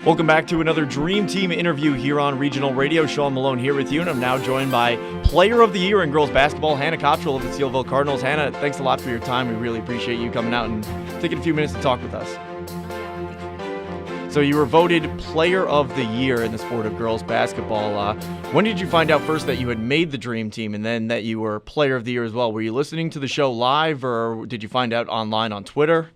Welcome back to another Dream Team interview here on Regional Radio. Sean Malone here with you, and I'm now joined by Player of the Year in girls basketball, Hannah Cottrell of the Steelville Cardinals. Hannah, thanks a lot for your time. We really appreciate you coming out and taking a few minutes to talk with us. So you were voted Player of the Year in the sport of girls basketball. When did you find out first that you had made the Dream Team and then that you were Player of the Year as well? Were you listening to the show live, or did you find out online on Twitter?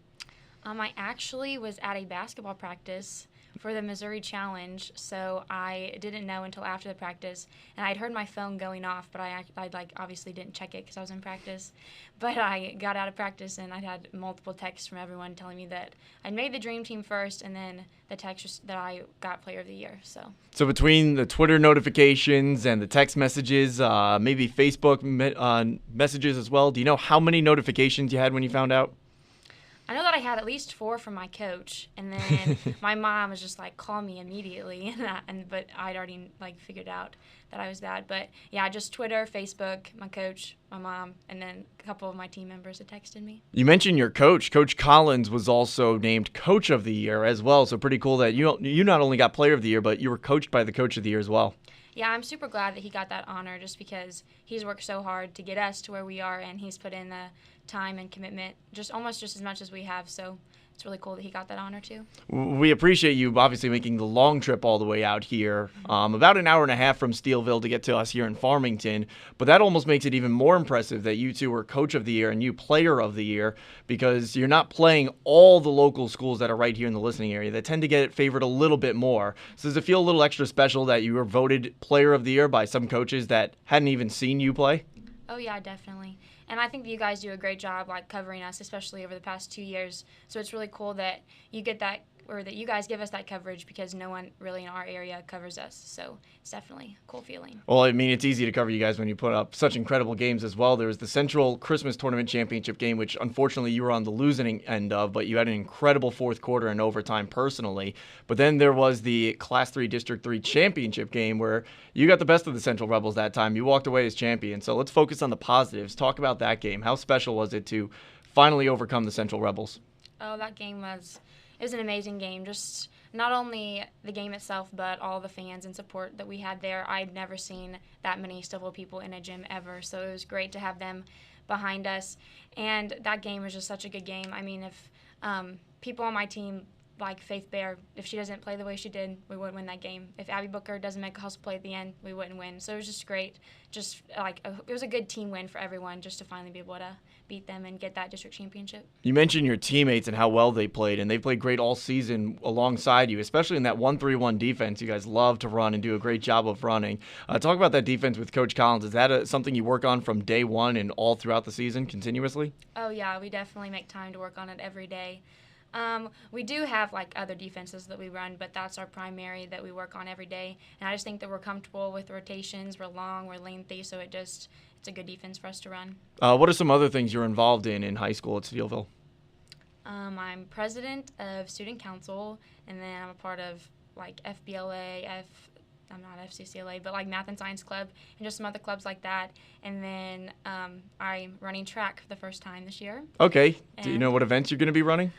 I actually was at a basketball practice for the Missouri Challenge, so I didn't know until after the practice, and I'd heard my phone going off, but I obviously didn't check it because I was in practice. But I got out of practice, and I'd had multiple texts from everyone telling me that I'd made the Dream Team first, and then the text that I got Player of the Year. So between the Twitter notifications and the text messages, maybe Facebook messages as well, do you know how many notifications you had when you found out? I know that I had at least 4 from my coach, and then my mom was just like, call me immediately, but I'd already figured out that I was that. But yeah, just Twitter, Facebook, my coach, my mom, and then a couple of my team members had texted me. You mentioned your coach. Coach Collins was also named Coach of the Year as well, so pretty cool that you not only got Player of the Year, but you were coached by the Coach of the Year as well. Yeah, I'm super glad that he got that honor just because he's worked so hard to get us to where we are, and he's put in the time and commitment almost just as much as we have. So it's really cool that he got that honor too. We appreciate you obviously making the long trip all the way out here, about an hour and a half from Steelville to get to us here in Farmington. But that almost makes it even more impressive that you two were Coach of the Year and you Player of the Year, because you're not playing all the local schools that are right here in the listening area that tend to get it favored a little bit more. So does it feel a little extra special that you were voted Player of the Year by some coaches that hadn't even seen you play? Oh yeah, definitely. And I think that you guys do a great job covering us, especially over the past 2 years. So it's really cool that you get that, or that you guys give us that coverage, because no one really in our area covers us. So it's definitely a cool feeling. Well, I mean, it's easy to cover you guys when you put up such incredible games as well. There was the Central Christmas Tournament Championship game, which unfortunately you were on the losing end of, but you had an incredible fourth quarter and overtime personally. But then there was the Class 3 District 3 Championship game where you got the best of the Central Rebels that time. You walked away as champion. So let's focus on the positives. Talk about that game. How special was it to finally overcome the Central Rebels? Oh, that game was an amazing game. Just not only the game itself, but all the fans and support that we had there. I'd never seen that many Steelville people in a gym ever, so it was great to have them behind us. And that game was just such a good game. I mean, if people on my team, like Faith Bear, if she doesn't play the way she did, we wouldn't win that game. If Abby Booker doesn't make a hustle play at the end, we wouldn't win. So it was just great. It was a good team win for everyone, just to finally be able to beat them and get that district championship. You mentioned your teammates and how well they played, and they played great all season alongside you, especially in that 1-3-1 defense. You guys love to run and do a great job of running. Talk about that defense with Coach Collins. Is that something you work on from day one and all throughout the season continuously? Oh, yeah. We definitely make time to work on it every day. We do have other defenses that we run, but that's our primary that we work on every day. And I just think that we're comfortable with rotations. We're long, we're lengthy, so it's a good defense for us to run. What are some other things you're involved in high school at Steelville? I'm president of student council, and then I'm a part of FBLA, I'm not FCCLA, but Math and Science Club, and just some other clubs like that. And then I'm running track for the first time this year. Okay. Do you know what events you're going to be running?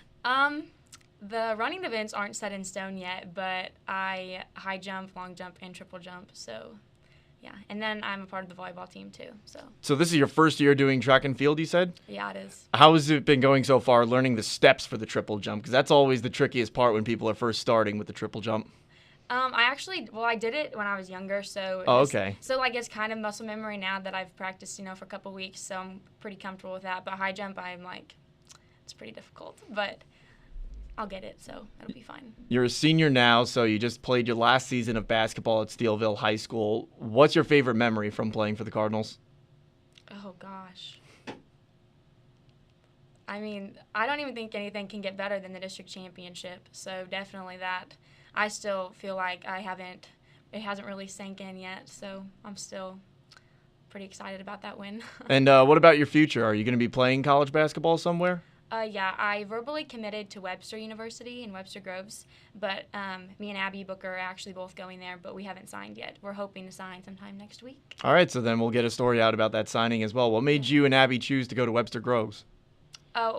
The running events aren't set in stone yet, but I high jump, long jump, and triple jump. So, yeah. And then I'm a part of the volleyball team too. So this is your first year doing track and field, you said? Yeah, it is. How has it been going so far, learning the steps for the triple jump? Because that's always the trickiest part when people are first starting with the triple jump. I did it when I was younger, so okay. So it's kind of muscle memory now that I've practiced, for a couple of weeks, so I'm pretty comfortable with that. But high jump, it's pretty difficult, but I'll get it, so it'll be fine. You're a senior now, so you just played your last season of basketball at Steelville High School. What's your favorite memory from playing for the Cardinals? Oh, gosh. I mean, I don't even think anything can get better than the district championship, so definitely that. I still feel like it hasn't really sank in yet, so I'm still pretty excited about that win. And what about your future? Are you going to be playing college basketball somewhere? Yeah, I verbally committed to Webster University in Webster Groves, but me and Abby Booker are actually both going there, but we haven't signed yet. We're hoping to sign sometime next week. All right, so then we'll get a story out about that signing as well. What made you and Abby choose to go to Webster Groves?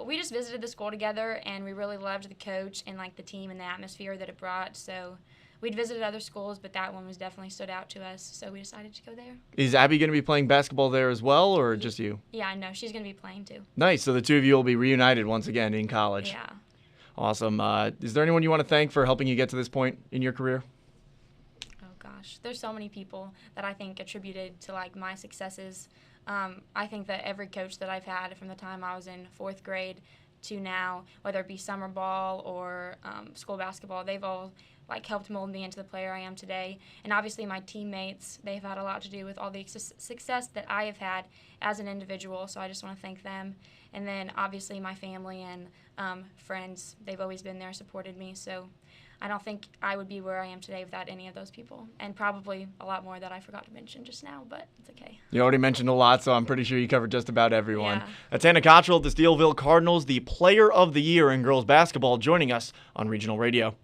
We just visited the school together, and we really loved the coach and like the team and the atmosphere that it brought. So we'd visited other schools, but that one was definitely stood out to us. So we decided to go there. Is Abby going to be playing basketball there as well, or just you? Yeah, I know she's going to be playing too. Nice. So the two of you will be reunited once again in college. Yeah. Awesome. Is there anyone you want to thank for helping you get to this point in your career? Oh gosh, there's so many people that I think attributed to like my successes. I think that every coach that I've had from the time I was in 4th grade to now, whether it be summer ball or school basketball, they've all like helped mold me into the player I am today. And obviously my teammates, they've had a lot to do with all the success that I have had as an individual, so I just want to thank them. And then obviously my family and friends, they've always been there, supported me, so I don't think I would be where I am today without any of those people, and probably a lot more that I forgot to mention just now, but it's okay. You already mentioned a lot, so I'm pretty sure you covered just about everyone. Yeah. That's Hannah Cottrell, the Steelville Cardinals, the Player of the Year in girls basketball, joining us on Regional Radio.